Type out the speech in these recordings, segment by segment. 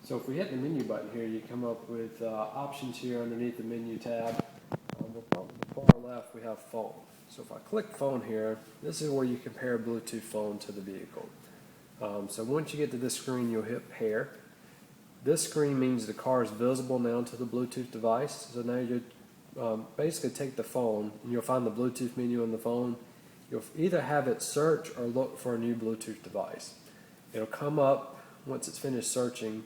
So if we hit the menu button here, you come up with options here underneath the menu tab. On the far left, we have phone. So if I click phone here, this is where you compare a Bluetooth phone to the vehicle. So once you get to this screen, you'll hit pair. This screen means the car is visible now to the Bluetooth device. So now you basically take the phone and you'll find the Bluetooth menu on the phone. You'll either have it search or look for a new Bluetooth device. It'll come up once it's finished searching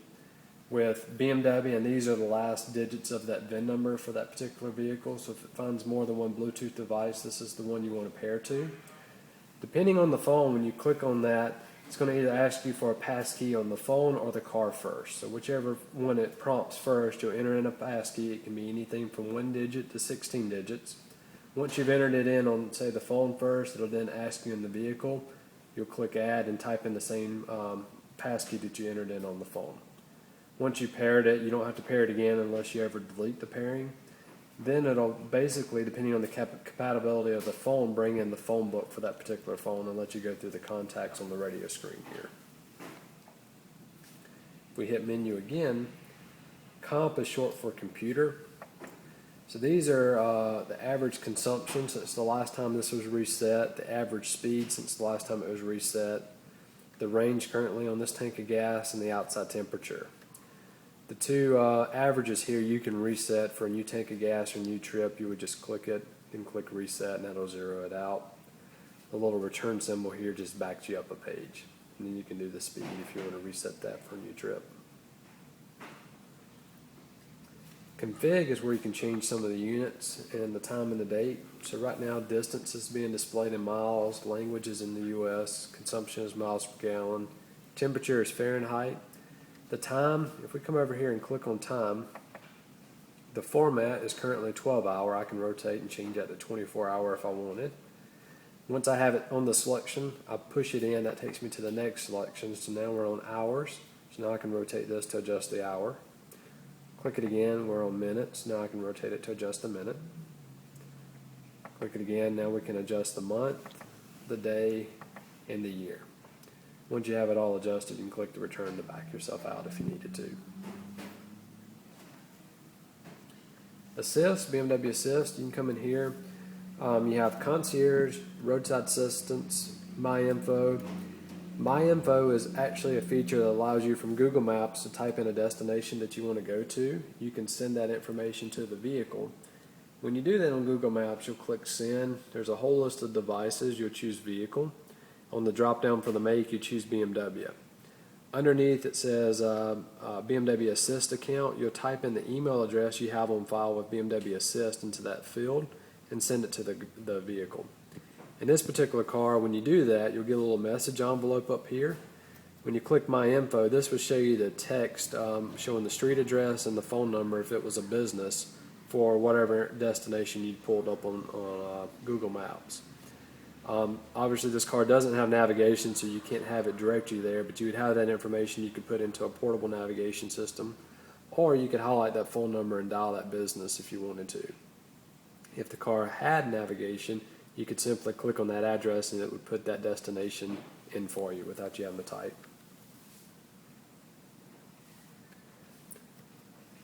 with BMW, and these are the last digits of that VIN number for that particular vehicle. So if it finds more than one Bluetooth device, this is the one you want to pair to. Depending on the phone, when you click on that, it's going to either ask you for a passkey on the phone or the car first. So whichever one it prompts first, you'll enter in a passkey. It can be anything from 1 digit to 16 digits. Once you've entered it in on, say, the phone first, it'll then ask you in the vehicle. You'll click add and type in the same passkey that you entered in on the phone. Once you paired it, you don't have to pair it again unless you ever delete the pairing. Then it'll basically, depending on the compatibility of the phone, bring in the phone book for that particular phone and let you go through the contacts on the radio screen here. If we hit menu again, comp is short for computer. So these are the average consumption since the last time this was reset, the average speed since the last time it was reset, the range currently on this tank of gas, and the outside temperature. The two averages here you can reset for a new tank of gas or new trip. You would just click it and click reset and that'll zero it out. The little return symbol here just backs you up a page. And then you can do the speed if you want to reset that for a new trip. Config is where you can change some of the units and the time and the date. So right now distance is being displayed in miles, language is in the US, consumption is miles per gallon, temperature is Fahrenheit. The time, if we come over here and click on time, the format is currently 12-hour. I can rotate and change that to 24-hour if I wanted. Once I have it on the selection, I push it in. That takes me to the next selection. So now we're on hours. So now I can rotate this to adjust the hour. Click it again, we're on minutes. Now I can rotate it to adjust the minute. Click it again, now we can adjust the month, the day, and the year. Once you have it all adjusted, you can click the return to back yourself out if you needed to. Assist, BMW Assist, you can come in here. You have concierge, roadside assistance, my info. My info is actually a feature that allows you from Google Maps to type in a destination that you want to go to. You can send that information to the vehicle. When you do that on Google Maps, you'll click send. There's a whole list of devices. You'll choose vehicle. On the drop down for the make, you choose BMW. Underneath it says BMW Assist account. You'll type in the email address you have on file with BMW Assist into that field and send it to the vehicle. In this particular car, when you do that, you'll get a little message envelope up here. When you click My Info, this will show you the text showing the street address and the phone number if it was a business for whatever destination you pulled up on Google Maps. Obviously this car doesn't have navigation, so you can't have it direct you there, but you would have that information you could put into a portable navigation system, or you could highlight that phone number and dial that business if you wanted to. If the car had navigation, you could simply click on that address and it would put that destination in for you without you having to type.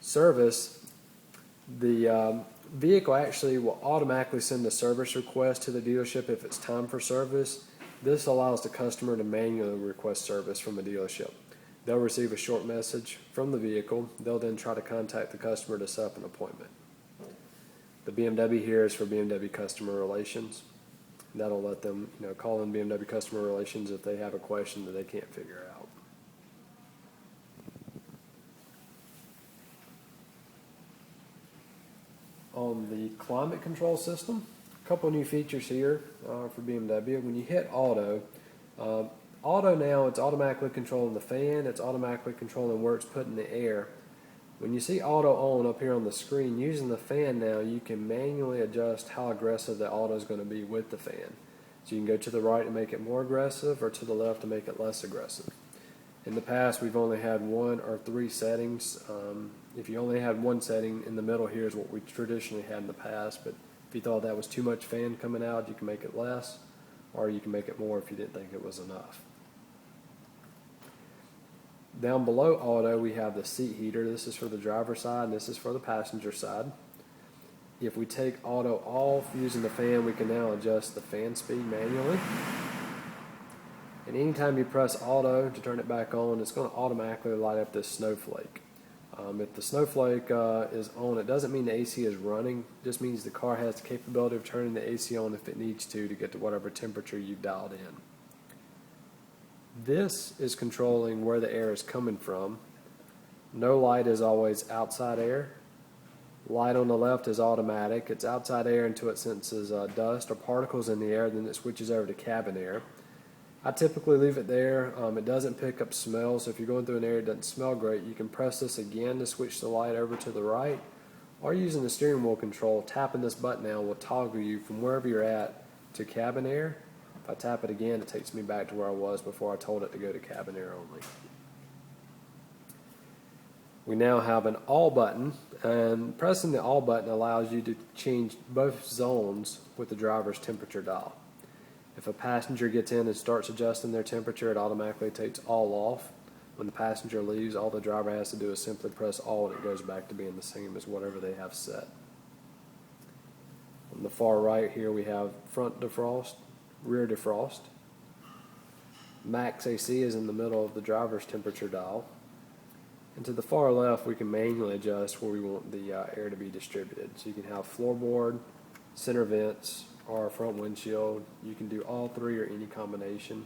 Service, the vehicle actually will automatically send a service request to the dealership if it's time for service. This allows the customer to manually request service from a dealership. They'll receive a short message from the vehicle. They'll then try to contact the customer to set up an appointment. The BMW here is for BMW customer relations. That'll let them, call in BMW customer relations if they have a question that they can't figure out. On the climate control system, a couple new features here for BMW. When you hit auto, auto now it's automatically controlling the fan, it's automatically controlling where it's put in the air. When you see auto on up here on the screen, using the fan now, you can manually adjust how aggressive the auto is going to be with the fan. So you can go to the right and make it more aggressive, or to the left to make it less aggressive. In the past, we've only had 1 or 3 settings. If you only had one setting, in the middle here is what we traditionally had in the past, but if you thought that was too much fan coming out, you can make it less, or you can make it more if you didn't think it was enough. Down below auto, we have the seat heater. This is for the driver's side, and this is for the passenger side. If we take auto off using the fan, we can now adjust the fan speed manually. And anytime you press auto to turn it back on, it's going to automatically light up this snowflake. If the snowflake is on, it doesn't mean the AC is running. It just means the car has the capability of turning the AC on if it needs to get to whatever temperature you've dialed in. This is controlling where the air is coming from. No light is always outside air. Light on the left is automatic. It's outside air until it senses dust or particles in the air, then it switches over to cabin air. I typically leave it there. It doesn't pick up smell, so if you're going through an area that doesn't smell great, you can press this again to switch the light over to the right, or using the steering wheel control, tapping this button now will toggle you from wherever you're at to cabin air. If I tap it again, it takes me back to where I was before I told it to go to cabin air only. We now have an all button, and pressing the all button allows you to change both zones with the driver's temperature dial. If a passenger gets in and starts adjusting their temperature, it automatically takes all off. When the passenger leaves, all the driver has to do is simply press all, and it goes back to being the same as whatever they have set. On the far right here, we have front defrost, rear defrost. Max AC is in the middle of the driver's temperature dial. And to the far left, we can manually adjust where we want the air to be distributed. So you can have floorboard, center vents, or front windshield. You can do all three or any combination.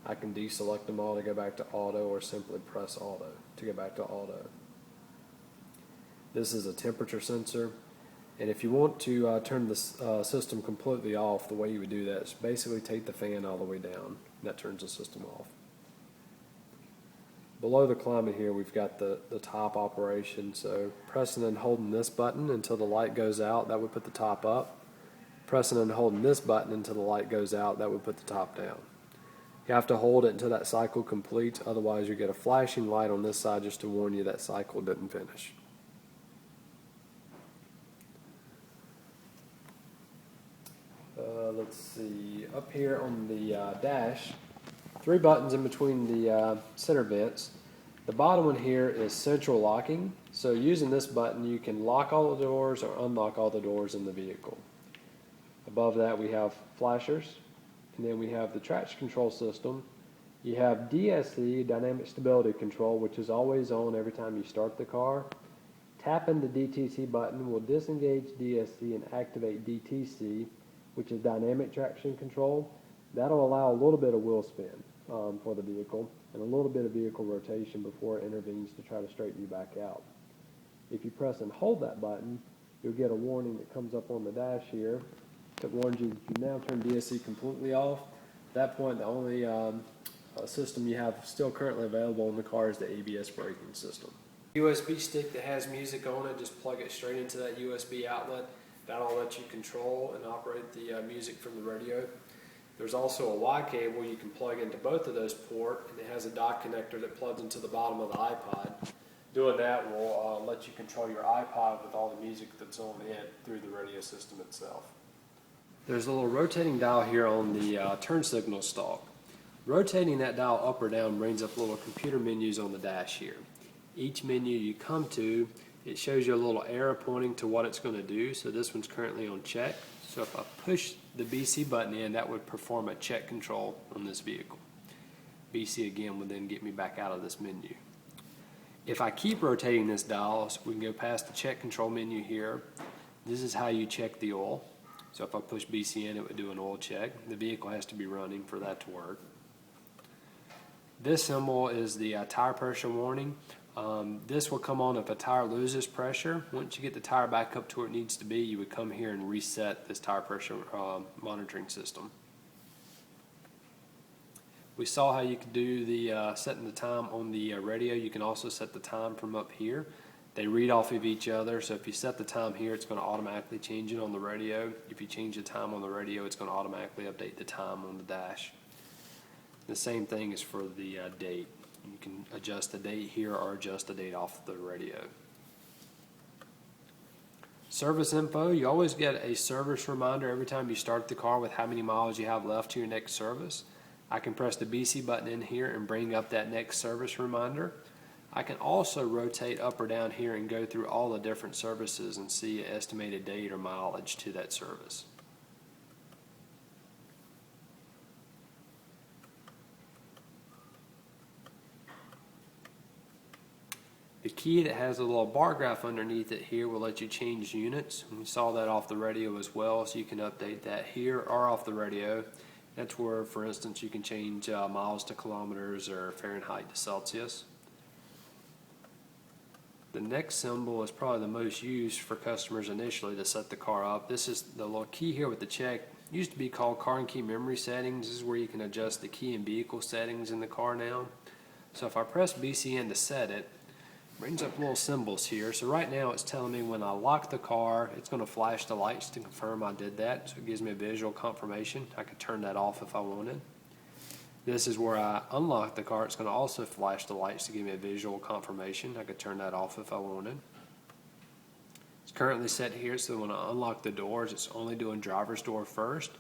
I can deselect them all to go back to auto, or simply press auto to go back to auto. This is a temperature sensor, and if you want to turn the system completely off, the way you would do that is basically take the fan all the way down, and that turns the system off. Below the climate here, we've got the top operation, so pressing and holding this button until the light goes out, that would put the top up. Pressing and holding this button until the light goes out, that would put the top down. You have to hold it until that cycle completes, otherwise you get a flashing light on this side just to warn you that cycle didn't finish. Let's see, up here on the dash, 3 buttons in between the center vents. The bottom one here is central locking, so using this button you can lock all the doors or unlock all the doors in the vehicle. Above that we have flashers, and then we have the traction control system. You have DSC, dynamic stability control, which is always on every time you start the car. Tapping the DTC button will disengage DSC and activate DTC, which is dynamic traction control. That'll allow a little bit of wheel spin for the vehicle and a little bit of vehicle rotation before it intervenes to try to straighten you back out. If you press and hold that button, you'll get a warning that comes up on the dash here that warns you that you now turn DSC completely off. At that point, the only system you have still currently available in the car is the ABS braking system. USB stick that has music on it, just plug it straight into that USB outlet. That'll let you control and operate the music from the radio. There's also a Y cable you can plug into both of those ports, and it has a dock connector that plugs into the bottom of the iPod. Doing that will let you control your iPod with all the music that's on it through the radio system itself. There's a little rotating dial here on the turn signal stalk. Rotating that dial up or down brings up little computer menus on the dash here. Each menu you come to, it shows you a little arrow pointing to what it's going to do. So this one's currently on check. So if I push the BC button in, that would perform a check control on this vehicle. BC again would then get me back out of this menu. If I keep rotating this dial, so we can go past the check control menu here. This is how you check the oil. So if I push BC in, it would do an oil check. The vehicle has to be running for that to work. This symbol is the tire pressure warning. This will come on if a tire loses pressure. Once you get the tire back up to where it needs to be, you would come here and reset this tire pressure monitoring system. We saw how you could do the setting the time on the radio. You can also set the time from up here. They read off of each other, so if you set the time here, it's going to automatically change it on the radio. If you change the time on the radio, it's going to automatically update the time on the dash. The same thing is for the date. You can adjust the date here or adjust the date off the radio. Service info, you always get a service reminder every time you start the car with how many miles you have left to your next service. I can press the BC button in here and bring up that next service reminder. I can also rotate up or down here and go through all the different services and see an estimated date or mileage to that service. The key that has a little bar graph underneath it here will let you change units. And we saw that off the radio as well, so you can update that here or off the radio. That's where, for instance, you can change miles to kilometers or Fahrenheit to Celsius. The next symbol is probably the most used for customers initially to set the car up. This is the little key here with the check. It used to be called car and key memory settings. This is where you can adjust the key and vehicle settings in the car now. So if I press BCN to set it, brings up little symbols here. So right now it's telling me when I lock the car, it's going to flash the lights to confirm I did that. So it gives me a visual confirmation. I can turn that off if I wanted. This is where I unlock the car. It's going to also flash the lights to give me a visual confirmation. I could turn that off if I wanted. It's currently set here so when I unlock the doors, it's only doing driver's door first.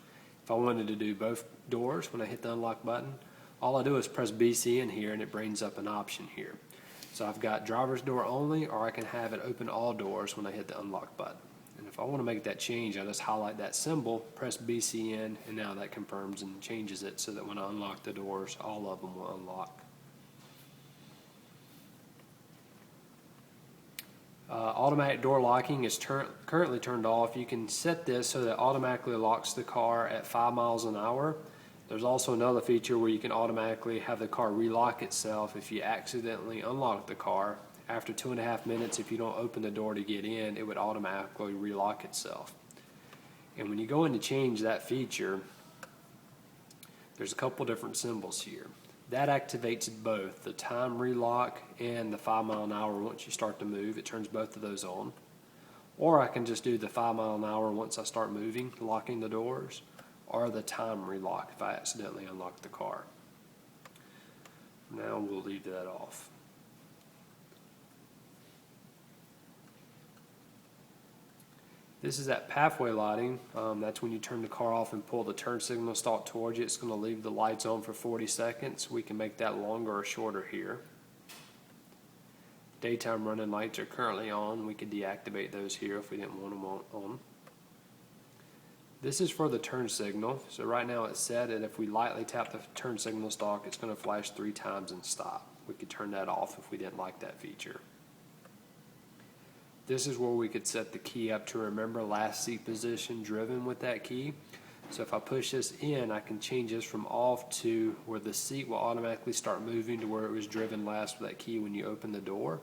If I wanted to do both doors when I hit the unlock button, all I do is press BC in here and it brings up an option here. So I've got driver's door only, or I can have it open all doors when I hit the unlock button. And if I want to make that change, I just highlight that symbol, press BC in, and now that confirms and changes it so that when I unlock the doors, all of them will unlock. Automatic door locking is currently turned off. You can set this so that it automatically locks the car at 5 miles an hour. There's also another feature where you can automatically have the car relock itself if you accidentally unlock the car. After 2.5 minutes, if you don't open the door to get in, it would automatically relock itself. And when you go in to change that feature, there's a couple different symbols here. That activates both the time relock and the 5 mile an hour once you start to move. It turns both of those on. Or I can just do the 5 mile an hour once I start moving, locking the doors, or the time relock if I accidentally unlock the car. Now we'll leave that off. This is that pathway lighting. That's when you turn the car off and pull the turn signal stalk towards you. It's going to leave the lights on for 40 seconds. We can make that longer or shorter here. Daytime running lights are currently on. We could deactivate those here if we didn't want them on. This is for the turn signal. So right now it's set, and if we lightly tap the turn signal stalk, it's going to flash 3 times and stop. We could turn that off if we didn't like that feature. This is where we could set the key up to remember last seat position driven with that key. So if I push this in, I can change this from off to where the seat will automatically start moving to where it was driven last with that key when you open the door.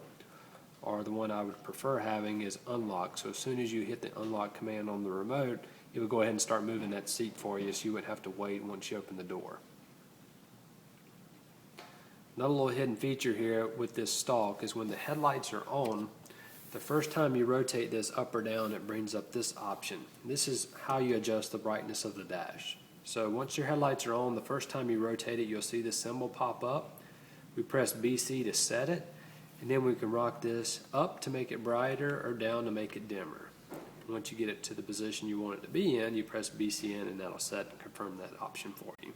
Or the one I would prefer having is unlock. So as soon as you hit the unlock command on the remote, it would go ahead and start moving that seat for you so you wouldn't have to wait once you open the door. Another little hidden feature here with this stalk is when the headlights are on, the first time you rotate this up or down, it brings up this option. This is how you adjust the brightness of the dash. So once your headlights are on, the first time you rotate it, you'll see this symbol pop up. We press BC to set it, and then we can rock this up to make it brighter or down to make it dimmer. Once you get it to the position you want it to be in, you press BC in and that'll set and confirm that option for you.